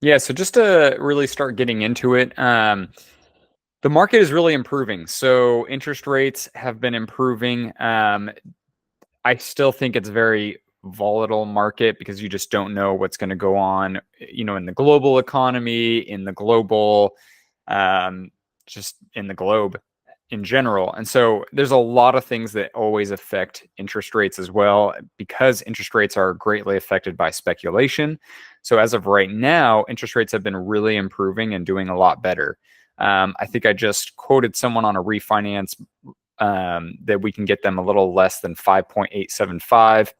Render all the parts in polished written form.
Yeah, so just to really start getting into it, the market is really improving. So interest rates have been improving. I still think it's a very volatile market because you just don't know what's going to go on, in the global economy, in the global, um, just in the globe in general. And so there's a lot of things that always affect interest rates as well, because interest rates are greatly affected by speculation. So as of right now, interest rates have been really improving and doing a lot better. I think I just quoted someone on a refinance that we can get them a little less than 5.875.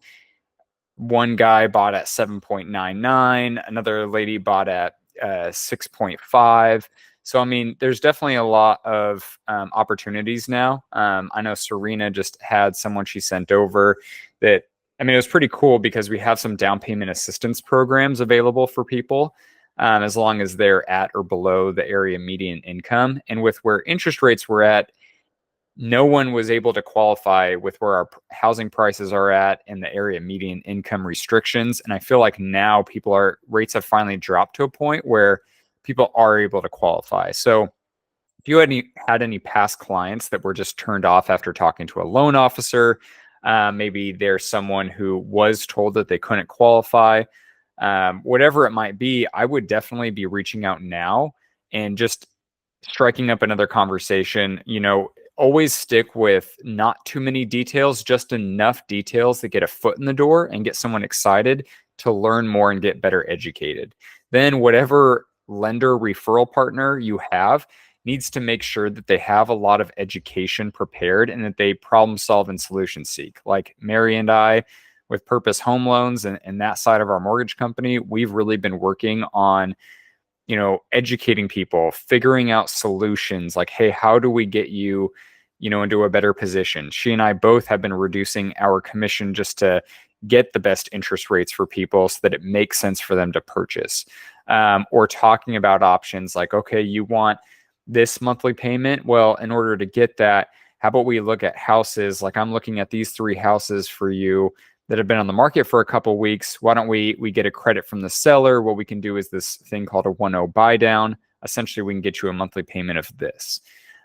One guy bought at 7.99. Another lady bought at 6.5. So, I mean, there's definitely a lot of opportunities now. I know Serena just had someone she sent over that, I mean, it was pretty cool because we have some down payment assistance programs available for people as long as they're at or below the area median income. And with where interest rates were at, no one was able to qualify with where our housing prices are at and the area median income restrictions. And I feel like now rates have finally dropped to a point where people are able to qualify. So if you had any past clients that were just turned off after talking to a loan officer, maybe there's someone who was told that they couldn't qualify, whatever it might be, I would definitely be reaching out now and just striking up another conversation. Always stick with not too many details, just enough details to get a foot in the door and get someone excited to learn more and get better educated. Then whatever lender referral partner you have needs to make sure that they have a lot of education prepared and that they problem solve and solution seek. Like Mary and I with Purpose Home Loans and that side of our mortgage company, we've really been working on educating people, figuring out solutions like, hey, how do we get you, into a better position? She and I both have been reducing our commission just to get the best interest rates for people so that it makes sense for them to purchase. Or talking about options like, okay, you want this monthly payment? Well, in order to get that, how about we look at houses? Like I'm looking at these three houses for you that have been on the market for a couple of weeks. Why don't we get a credit from the seller? What we can do is this thing called a 1.0 buy down. Essentially, we can get you a monthly payment of this.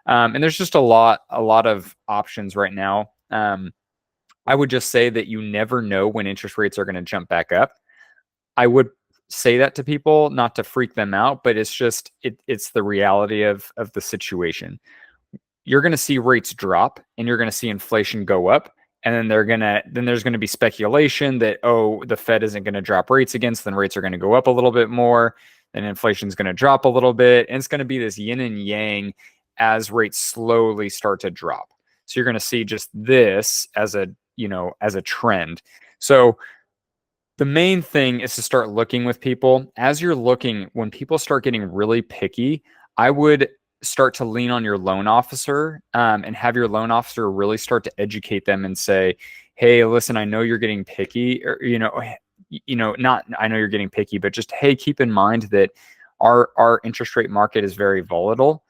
And there's just a lot of options right now. I would just say that you never know when interest rates are going to jump back up. I would say that to people, not to freak them out, but it's the reality of the situation. You're going to see rates drop and you're going to see inflation go up, and then there's going to be speculation that, oh, the Fed isn't going to drop rates again, so then rates are going to go up a little bit more, then inflation's going to drop a little bit, and it's going to be this yin and yang as rates slowly start to drop. So you're going to see just this as a trend. So the main thing is to start looking with people. As you're looking, when people start getting really picky, I would start to lean on your loan officer, and have your loan officer really start to educate them and say, hey, listen, I know you're getting picky, or, not, I know you're getting picky, but just, hey, keep in mind that our interest rate market is very volatile.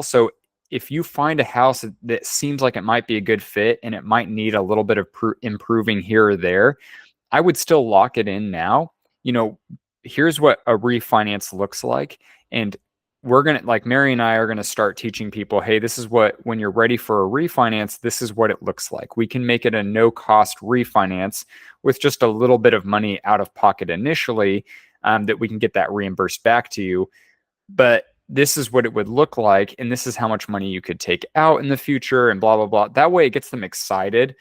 So if you find a house that seems like it might be a good fit and it might need a little bit of improving here or there, I would still lock it in now. Here's what a refinance looks like. And we're going to, like Mary and I are going to start teaching people, hey, this is what, when you're ready for a refinance, this is what it looks like. We can make it a no cost refinance with just a little bit of money out of pocket initially, that we can get that reimbursed back to you. But this is what it would look like, and this is how much money you could take out in the future, and blah, blah, blah. That way it gets them excited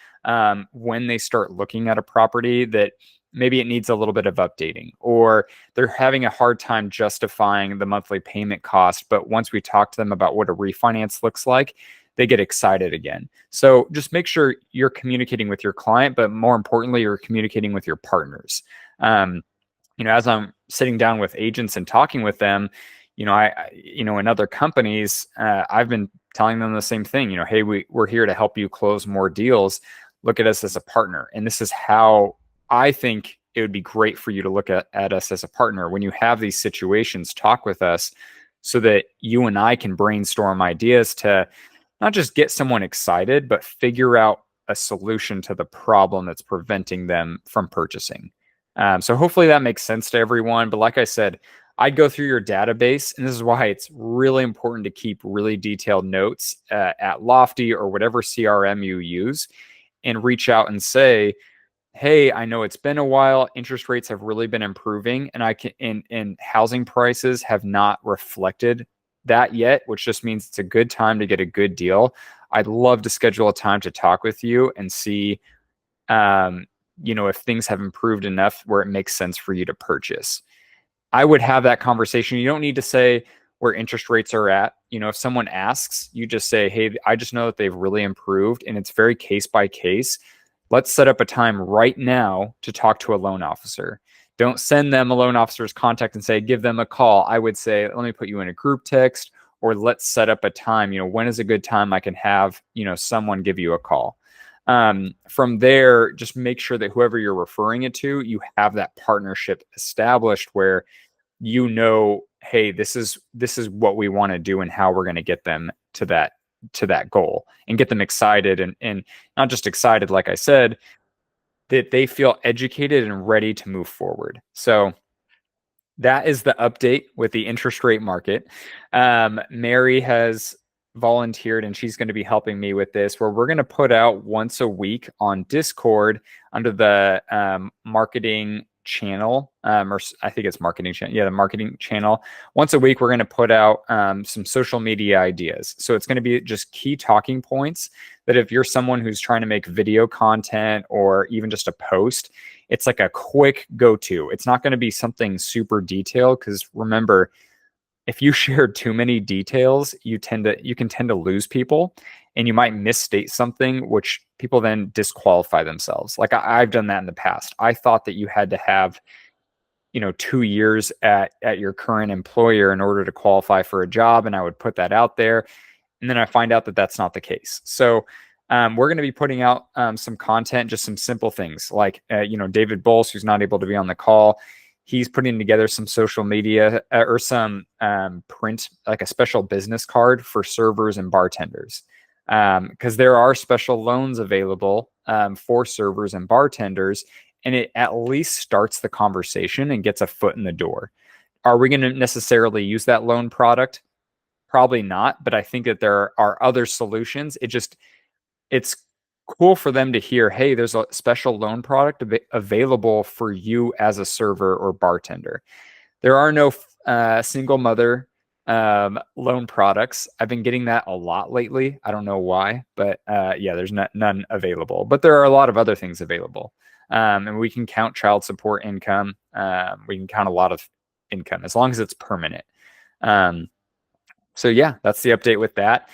when they start looking at a property that maybe it needs a little bit of updating, or they're having a hard time justifying the monthly payment cost. But once we talk to them about what a refinance looks like, they get excited again. So just make sure you're communicating with your client, but more importantly, you're communicating with your partners. As I'm sitting down with agents and talking with them, in other companies, I've been telling them the same thing. Hey, we're here to help you close more deals. Look at us as a partner. And this is how I think it would be great for you to look at us as a partner. When you have these situations, talk with us so that you and I can brainstorm ideas to not just get someone excited, but figure out a solution to the problem that's preventing them from purchasing. So hopefully that makes sense to everyone. But like I said, I'd go through your database, and this is why it's really important to keep really detailed notes at Lofty or whatever CRM you use, and reach out and say, hey, I know it's been a while. Interest rates have really been improving, and and housing prices have not reflected that yet, which just means it's a good time to get a good deal. I'd love to schedule a time to talk with you and see, um, if things have improved enough where it makes sense for you to purchase. I would have that conversation. You don't need to say where interest rates are at. If someone asks, you just say, hey, I just know that they've really improved, and it's very case by case. Let's set up a time right now to talk to a loan officer. Don't send them a loan officer's contact and say, give them a call. I would say, let me put you in a group text, or let's set up a time. When is a good time I can have, someone give you a call. From there, just make sure that whoever you're referring it to, you have that partnership established where hey, this is what we want to do and how we're going to get them to that goal, and get them excited, and not just excited, like I said, that they feel educated and ready to move forward. So that is the update with the interest rate market. Mary has volunteered, and she's going to be helping me with this, where we're going to put out once a week on Discord under the marketing channel, or I think it's marketing channel. Yeah, the marketing channel. Once a week, we're going to put out some social media ideas. So it's going to be just key talking points that if you're someone who's trying to make video content or even just a post, it's like a quick go-to. It's not going to be something super detailed, because remember, if you share too many details, you can tend to lose people, and you might misstate something, which people then disqualify themselves. Like I've done that in the past. I thought that you had to have 2 years at your current employer in order to qualify for a job, and I would put that out there, and then I find out that that's not the case. So we're going to be putting out some content, just some simple things like, David Bowles, who's not able to be on the call, he's putting together some social media or some print, like a special business card for servers and bartenders. Because there are special loans available for servers and bartenders, and it at least starts the conversation and gets a foot in the door. Are we going to necessarily use that loan product? Probably not, but I think that there are other solutions. It's cool for them to hear, hey, there's a special loan product available for you as a server or bartender. There are no single mother loan products. I've been getting that a lot lately. I don't know why, but yeah, there's none available. But there are a lot of other things available. And we can count child support income. We can count a lot of income as long as it's permanent. So yeah, that's the update with that.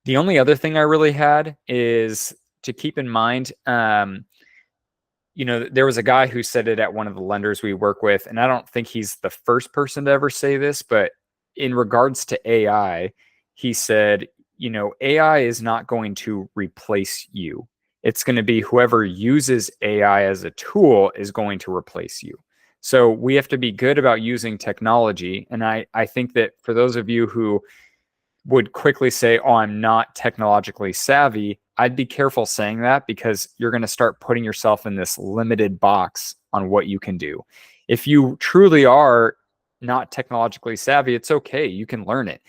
The only other thing I really had is to keep in mind, there was a guy who said it at one of the lenders we work with, and I don't think he's the first person to ever say this, but in regards to AI, he said, AI is not going to replace you. It's going to be whoever uses AI as a tool is going to replace you. So we have to be good about using technology. And I think that for those of you who would quickly say, oh, I'm not technologically savvy, I'd be careful saying that, because you're going to start putting yourself in this limited box on what you can do. If you truly are not technologically savvy, it's okay. You can learn it.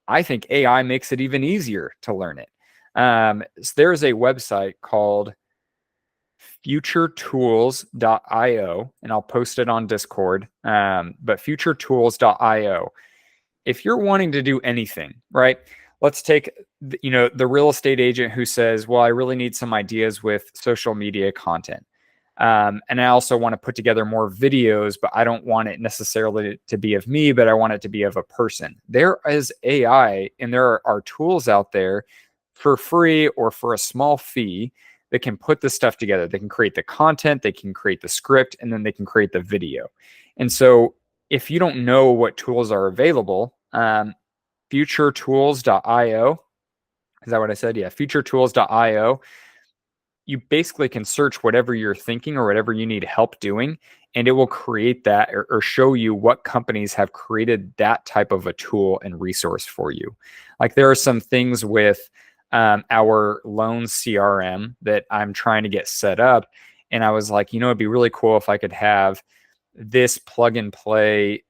I think AI makes it even easier to learn it. So there's a website called futuretools.io, and I'll post it on Discord, but futuretools.io. If you're wanting to do anything, right? Let's take, the real estate agent who says, well, I really need some ideas with social media content. And I also want to put together more videos, but I don't want it necessarily to be of me, but I want it to be of a person. There is AI, and there are tools out there for free or for a small fee that can put this stuff together. They can create the content, they can create the script, and then they can create the video. And so if you don't know what tools are available, futuretools.io, is that what I said? Yeah, futuretools.io. You basically can search whatever you're thinking or whatever you need help doing, and it will create that or show you what companies have created that type of a tool and resource for you. Like there are some things with our loan CRM that I'm trying to get set up. And I was like, it'd be really cool if I could have this plug and play,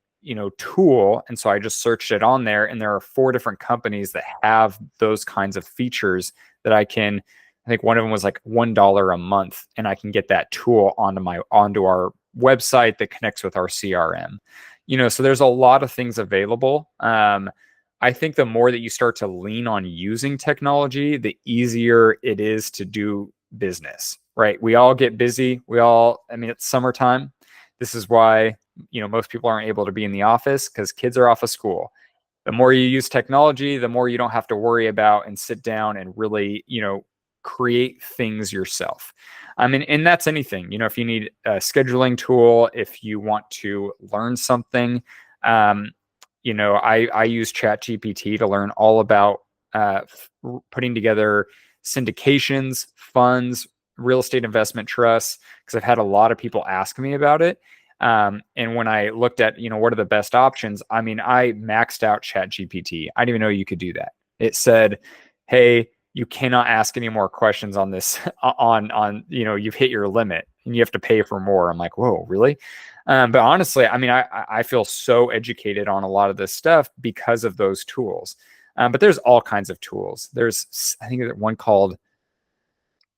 tool. And so I just searched it on there, and there are 4 different companies that have those kinds of features that I think one of them was like $1 a month, and I can get that tool onto our website that connects with our CRM. So there's a lot of things available. I think the more that you start to lean on using technology, the easier it is to do business, right? We all get busy. I mean, it's summertime. This is why, most people aren't able to be in the office because kids are off of school. The more you use technology, the more you don't have to worry about and sit down and really, create things yourself. I mean, and that's anything, if you need a scheduling tool, if you want to learn something, I use ChatGPT to learn all about putting together syndications, funds, real estate investment trusts, because I've had a lot of people ask me about it. And when I looked at, what are the best options, I mean, I maxed out ChatGPT. I didn't even know you could do that. It said, hey, you cannot ask any more questions on this you've hit your limit and you have to pay for more. I'm like, whoa, really? But honestly, I mean, I feel so educated on a lot of this stuff because of those tools. But there's all kinds of tools. I think there's one called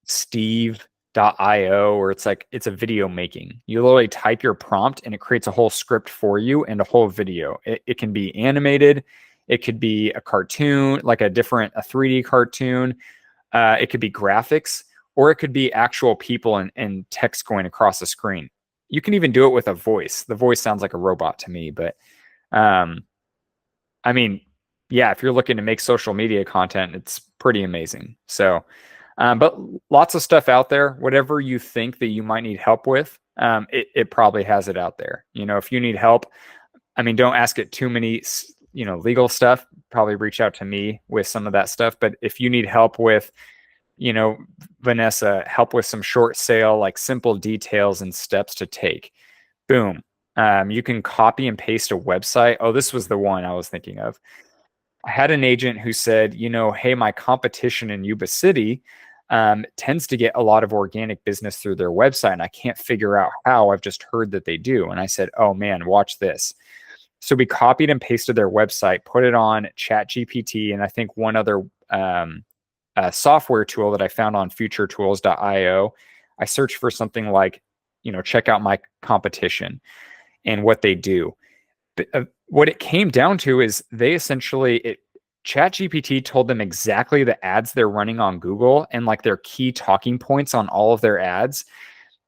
Steve.io, where it's a video making. You literally type your prompt and it creates a whole script for you and a whole video. It can be animated. It could be a cartoon, like a 3D cartoon. It could be graphics, or it could be actual people and text going across the screen. You can even do it with a voice. The voice sounds like a robot to me, but I mean, yeah, if you're looking to make social media content, it's pretty amazing. So, but lots of stuff out there. Whatever you think that you might need help with, it probably has it out there. If you need help, I mean, don't ask it too many, legal stuff. Probably reach out to me with some of that stuff. But if you need help with, Vanessa, help with some short sale, like simple details and steps to take, boom. You can copy and paste a website. Oh, this was the one I was thinking of. I had an agent who said, hey, my competition in Yuba City tends to get a lot of organic business through their website, and I can't figure out how. I've just heard that they do. And I said, oh man, watch this. So we copied and pasted their website, put it on ChatGPT, and I think one other software tool that I found on futuretools.io. I searched for something like, check out my competition and what they do. But, what it came down to is they ChatGPT told them exactly the ads they're running on Google and like their key talking points on all of their ads.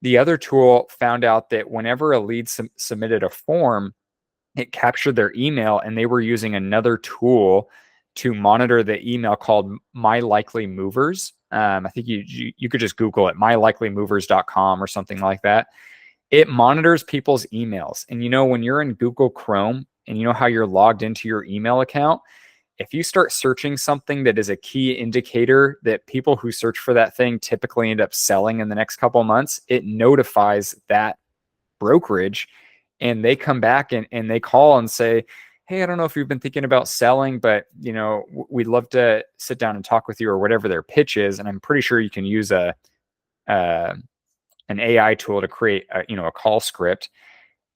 The other tool found out that whenever a lead submitted a form, it captured their email, and they were using another tool to monitor the email called My Likely Movers. I think you could just Google it, mylikelymovers.com or something like that. It monitors people's emails. And when you're in Google Chrome and how you're logged into your email account, if you start searching something that is a key indicator that people who search for that thing typically end up selling in the next couple of months, it notifies that brokerage, and they come back and they call and say, hey, I don't know if you've been thinking about selling, but we'd love to sit down and talk with you, or whatever their pitch is. And I'm pretty sure you can use an AI tool to create a call script,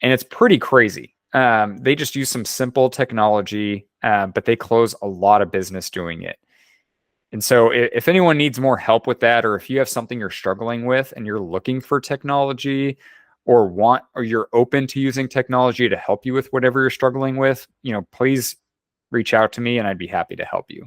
and it's pretty crazy. They just use some simple technology, but they close a lot of business doing it. And so if anyone needs more help with that, or if you have something you're struggling with and you're looking for technology, or you're open to using technology to help you with whatever you're struggling with, please reach out to me and I'd be happy to help you.